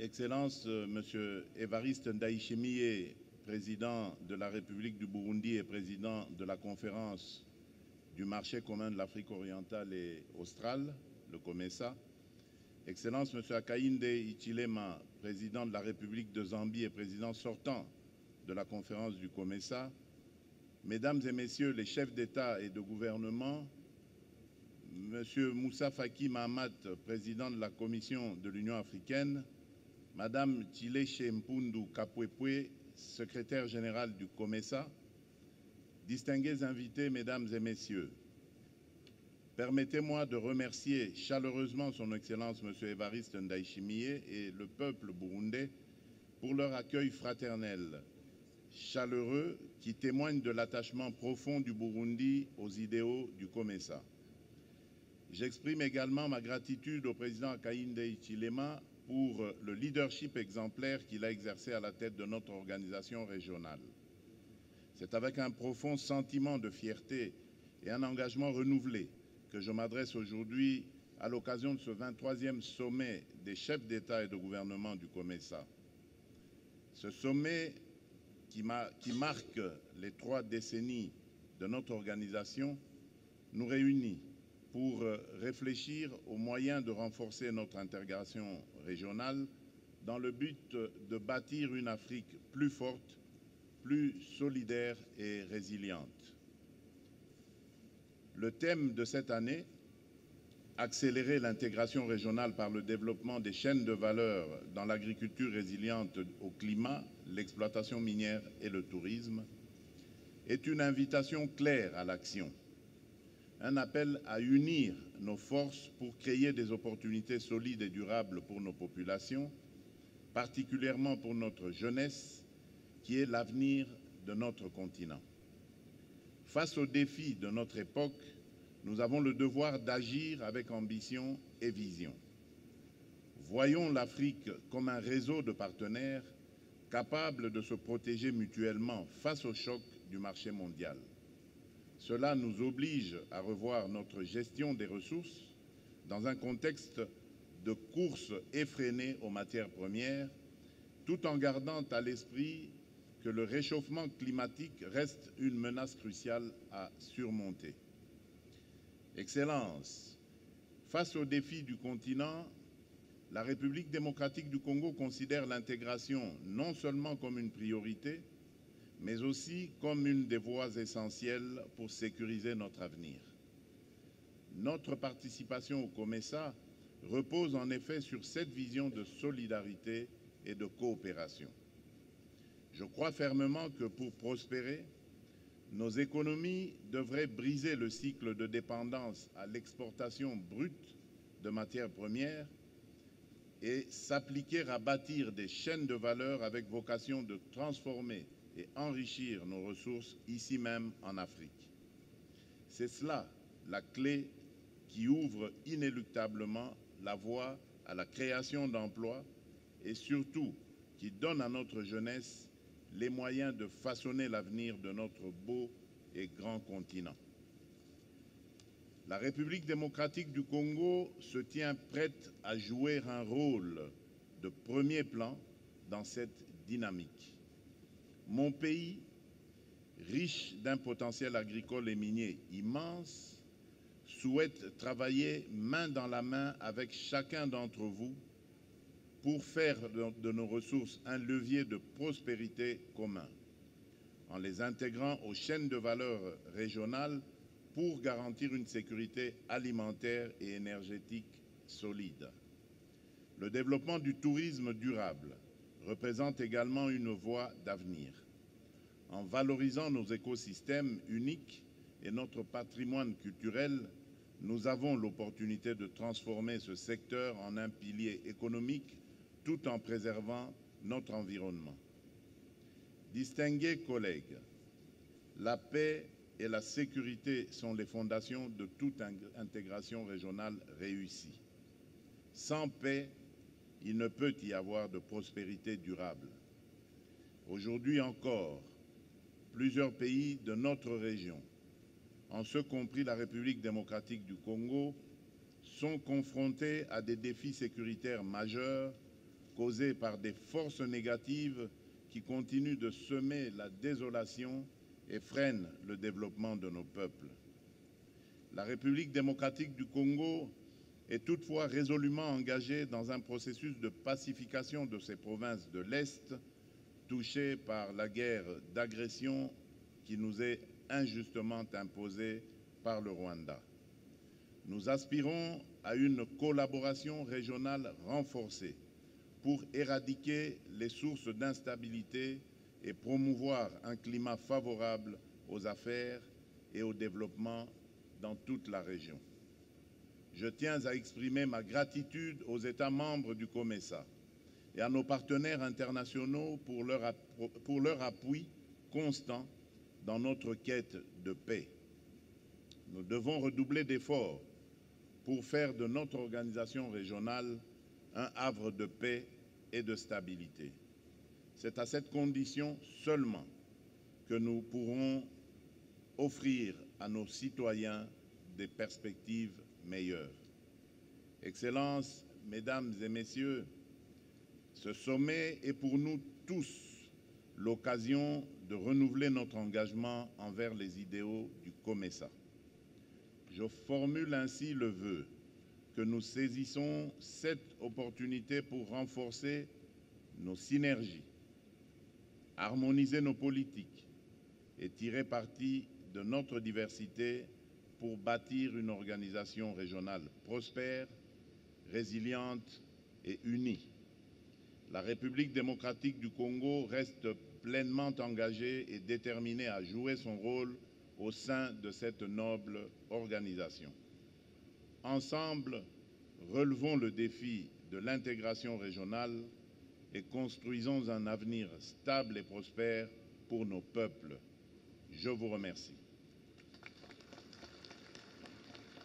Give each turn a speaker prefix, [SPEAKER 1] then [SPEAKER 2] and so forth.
[SPEAKER 1] Excellences, Monsieur Évariste Ndayishimiye, président de la République du Burundi et président de la conférence du marché commun de l'Afrique orientale et australe, le COMESA. Excellences, Monsieur Hakainde Hichilema, président de la République de Zambie et président sortant de la conférence du COMESA. Mesdames et Messieurs les chefs d'État et de gouvernement, Monsieur Moussa Faki Mahamat, président de la Commission de l'Union africaine, Madame Tshileshe Mpundu Kapwepwe, secrétaire générale du COMESA, distingués invités, Mesdames et Messieurs, permettez-moi de remercier chaleureusement Son Excellence Monsieur Évariste Ndayishimiye et le peuple burundais pour leur accueil fraternel, chaleureux, qui témoigne de l'attachement profond du Burundi aux idéaux du COMESA. J'exprime également ma gratitude au président Hakainde Hichilema pour le leadership exemplaire qu'il a exercé à la tête de notre organisation régionale. C'est avec un profond sentiment de fierté et un engagement renouvelé que je m'adresse aujourd'hui à l'occasion de ce 23e sommet des chefs d'État et de gouvernement du COMESA. Ce sommet qui marque les 3 décennies de notre organisation nous réunit pour réfléchir aux moyens de renforcer notre intégration régionale dans le but de bâtir une Afrique plus forte, plus solidaire et résiliente. Le thème de cette année, accélérer l'intégration régionale par le développement des chaînes de valeur dans l'agriculture résiliente au climat, l'exploitation minière et le tourisme, est une invitation claire à l'action. Un appel à unir nos forces pour créer des opportunités solides et durables pour nos populations, particulièrement pour notre jeunesse, qui est l'avenir de notre continent. Face aux défis de notre époque, nous avons le devoir d'agir avec ambition et vision. Voyons l'Afrique comme un réseau de partenaires capables de se protéger mutuellement face aux chocs du marché mondial. Cela nous oblige à revoir notre gestion des ressources dans un contexte de course effrénée aux matières premières, tout en gardant à l'esprit que le réchauffement climatique reste une menace cruciale à surmonter. Excellences, face aux défis du continent, la République démocratique du Congo considère l'intégration non seulement comme une priorité, mais aussi comme une des voies essentielles pour sécuriser notre avenir. Notre participation au COMESA repose en effet sur cette vision de solidarité et de coopération. Je crois fermement que pour prospérer, nos économies devraient briser le cycle de dépendance à l'exportation brute de matières premières et s'appliquer à bâtir des chaînes de valeur avec vocation de transformer et enrichir nos ressources ici même en Afrique. C'est cela la clé qui ouvre inéluctablement la voie à la création d'emplois et surtout qui donne à notre jeunesse les moyens de façonner l'avenir de notre beau et grand continent. La République démocratique du Congo se tient prête à jouer un rôle de premier plan dans cette dynamique. Mon pays, riche d'un potentiel agricole et minier immense, souhaite travailler main dans la main avec chacun d'entre vous pour faire de nos ressources un levier de prospérité commun, en les intégrant aux chaînes de valeur régionales pour garantir une sécurité alimentaire et énergétique solide. Le développement du tourisme durable représente également une voie d'avenir. En valorisant nos écosystèmes uniques et notre patrimoine culturel, nous avons l'opportunité de transformer ce secteur en un pilier économique tout en préservant notre environnement. Distingués collègues, la paix et la sécurité sont les fondations de toute intégration régionale réussie. Sans paix, il ne peut y avoir de prospérité durable. Aujourd'hui encore, plusieurs pays de notre région, en ce compris la République démocratique du Congo, sont confrontés à des défis sécuritaires majeurs causée par des forces négatives qui continuent de semer la désolation et freinent le développement de nos peuples. La République démocratique du Congo est toutefois résolument engagée dans un processus de pacification de ces provinces de l'Est touchées par la guerre d'agression qui nous est injustement imposée par le Rwanda. Nous aspirons à une collaboration régionale renforcée pour éradiquer les sources d'instabilité et promouvoir un climat favorable aux affaires et au développement dans toute la région. Je tiens à exprimer ma gratitude aux États membres du COMESA et à nos partenaires internationaux pour leur appui constant dans notre quête de paix. Nous devons redoubler d'efforts pour faire de notre organisation régionale un havre de paix et de stabilité. C'est à cette condition seulement que nous pourrons offrir à nos citoyens des perspectives meilleures. Excellences, Mesdames et Messieurs, ce sommet est pour nous tous l'occasion de renouveler notre engagement envers les idéaux du COMESA. Je formule ainsi le vœu que nous saisissons cette opportunité pour renforcer nos synergies, harmoniser nos politiques et tirer parti de notre diversité pour bâtir une organisation régionale prospère, résiliente et unie. La République démocratique du Congo reste pleinement engagée et déterminée à jouer son rôle au sein de cette noble organisation. Ensemble, relevons le défi de l'intégration régionale et construisons un avenir stable et prospère pour nos peuples. Je vous remercie.